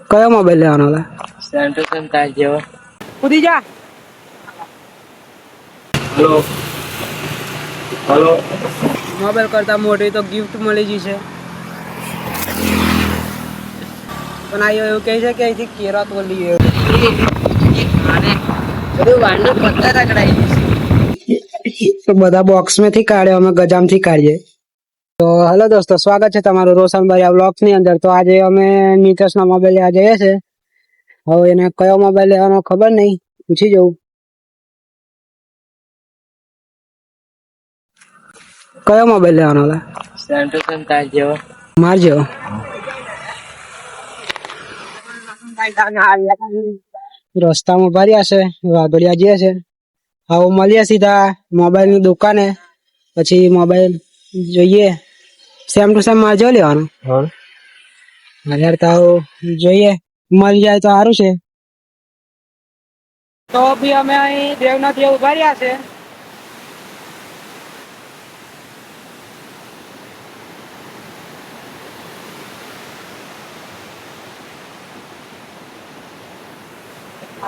કયો મોબાઈલ લેવાનો હતા? સેન્ટરસન તાર જેવો. કૂદી જા. Hello hello. મોબાઈલ કરતા મોટી તો ગિફ્ટ મળી ગઈ છે. પણ આ એવું કહે છે કે અહીંથી કેરા તો લઈએ બધું વાંડો પત્તા રગડાઈ તો બધા બોક્સ માંથી કાઢ્યો, અમે ગજામથી કાઢીએ. તો હેલો દોસ્તો, સ્વાગત છે તમારું રોશનભાઈ વ્લોગ્સ ની અંદર. તો આજે અમે નીતેશના મોબાઈલ લેવા જઈએ છે. હવે એને કયો મોબાઈલ લેવાનો ખબર નહીં, પૂછી જવું. કયો મોબાઈલ લેવાનો હતા? સેન્ટરસન તાર જેવો. માર જેવો. રસ્તામાં ભર્યા છે, વાઘડિયા જઈએ છે. હવે મળીએ સીધા મોબાઈલ ની દુકાને, પછી મોબાઈલ જોઈએ. સેમ ટુ સેમ માર જેવો લેવાનો. તો જોઈએ, મળી જાય તો સારું છે. તો બી અમે અહીં દેવનાથ ઉભા રહ્યા છે.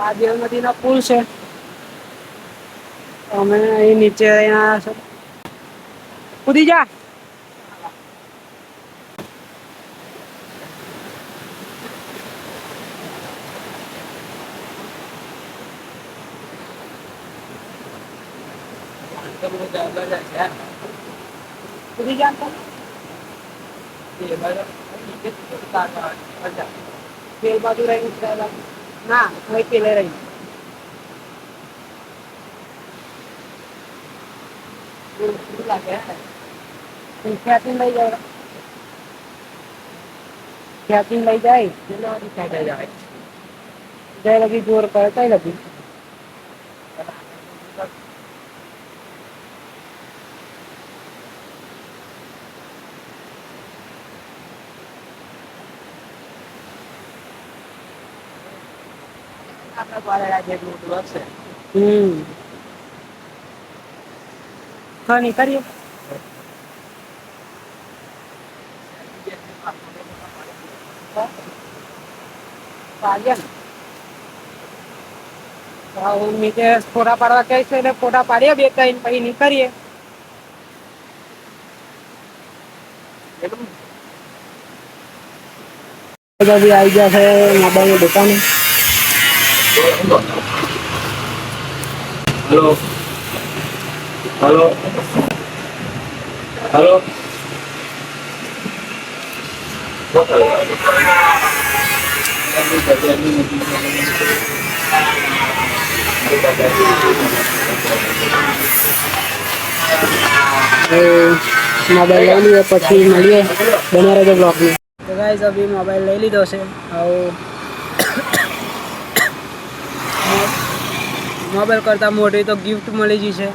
આ દેવનદી નો પુલ છે. અમે અહીં નીચે અહીંયા કૂદી જા. કૂદી જા તો. પેલ બાજુ રહી ના નહીં, પેલે રહી. ખ્યાતિ લઈ જાય, ખ્યાતિ લઈ જાય જય લગી જોર કરે કઈ લગી. ખાની કરીએ. નીચે ફોટા પાડવા કહે છે એટલે ફોટા પાડીએ, બે ત્રણ પછી નીકળીએ. આવી ગયા છે મોબાઈલ ની દુકાને. Hello hello hello. મોબાઈલ લઈ લઈએ પછી મળીએ. બને રહેજો બ્લોગમાં. તો ગાઈસ અભી મોબાઈલ લઈ લીધો છે. મોબાઈલ કરતા મોટી તો ગિફ્ટ મળી ગઈ છે.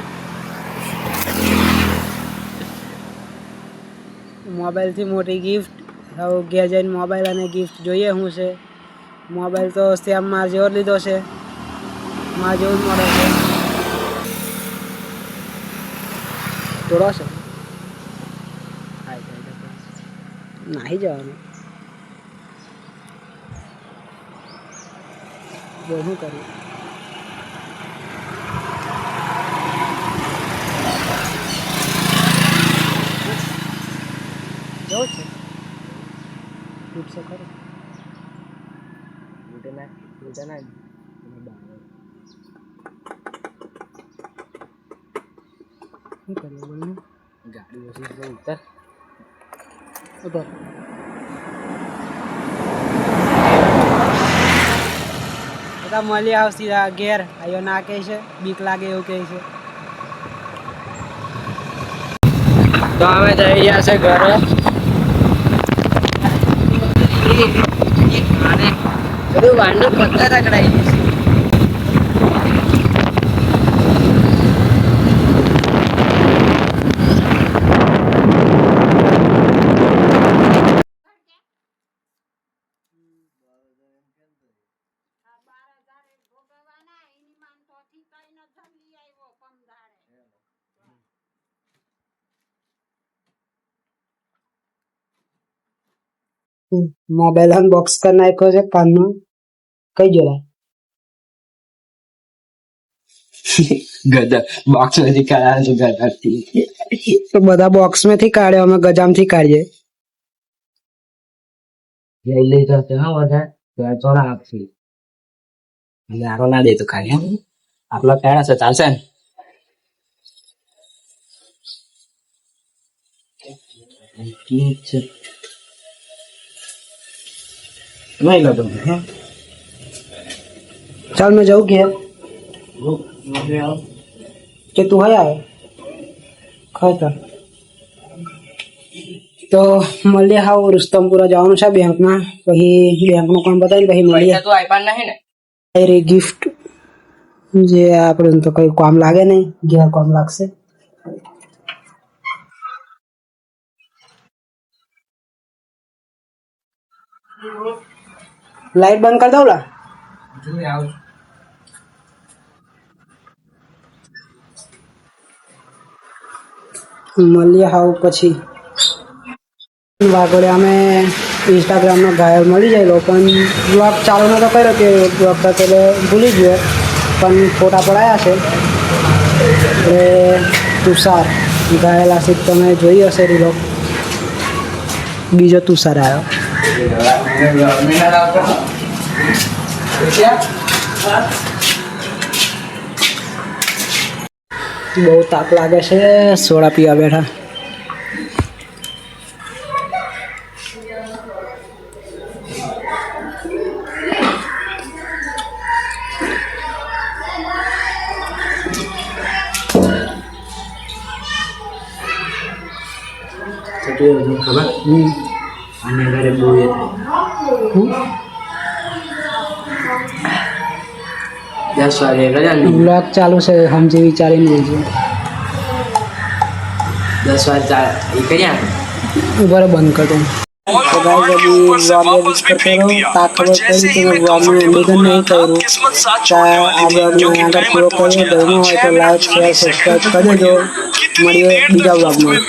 મોબાઈલ થી મોટી ગિફ્ટ. હવે ઘેર જઈને મોબાઈલ અને ગિફ્ટ જોઈએ શું છે. મોબાઈલ તો સેમ માર જેવો લીધો છે, માર જેવું જ મળે છે. થોડો છે નાહી જવાનું. શું કર્યું? જવું છે તૂટશે ખરું. શું કર્યું બોલને? ગાડી ઓછી ઉતર ઉતર. બધા મળી આવશે ઘેર. આયો ના કહે છે, બીક લાગે એવું કહે છે. તો અમે જઈ રહ્યા છે ઘરે. બધું વાંડો પત્તા રગડાઈ મોબાઈલ અનબોક્સ કરી નાખ્યો છે કાનનો. કઈ જોડા ગધા બોક્સ માંથી કાઢ્યા તો ગધાથી તો બધા બોક્સ માંથી કાઢ્યો, અમે ગજામ થી કાઢીએ. લઈ લઈ તો હા બધા થોડા આપશે અને આરો ના દે તો ખાય આપલા કાઢ્યા છે ચાલશે ને. ઠીક છે નહીં લો તમે હે ચાલ મેં જાઉં ઘેર કે તું હોય આવે ખતર. તો મળીએ. હાવ રુસ્તમપુરા જવાનું છે બેંકમાં, પછી બેંકનું કામ બતાવીને પછી મળીએ. પૈસા તો આપ્યા નહીં ને. અરે ગિફ્ટ જે આપણે તો કઈ કામ લાગે નહીં, ઘેર કામ લાગશે. લાઈટ બંધ કરી દઉં લા. મળીએ હાવ પછી. વાગોડે અમે ઇન્સ્ટાગ્રામનો ઘાયલ મળી જાય પણ બ્લોગ ચાલુ નતો કર્યો કે બ્લોગ એટલે ભૂલી ગયો, પણ ફોટા પડાયા છે. એટલે તુષાર ઘાયલ આશિક તમે જોઈ હશે રીલો. બીજો તુષાર આવ્યો. બહુ તાપ લાગે છે, સોડા પીવા બેઠા. ખબર અને ઘરે બહુ એ થાય 10 વાગે રજા નહીં. બ્લોગ ચાલુ છે, સમજી વિચારીને બોલજો. 10 વાગે એ કર્યા ઉભા બંધ કરી દઉં. તો ગાઈસ અभी व्लॉग एडिट करते रहो. ता खबर पड़ी कि मैं व्लॉग में एडिशन नहीं करूँ. આ વ્લોગ में આગળ પૂરો કર્યો. ગમ્યો હોય તો લાઈક શેર સબસ્ક્રાઇબ કરી દેજો. મળીએ બીજા વ્લોગમાં.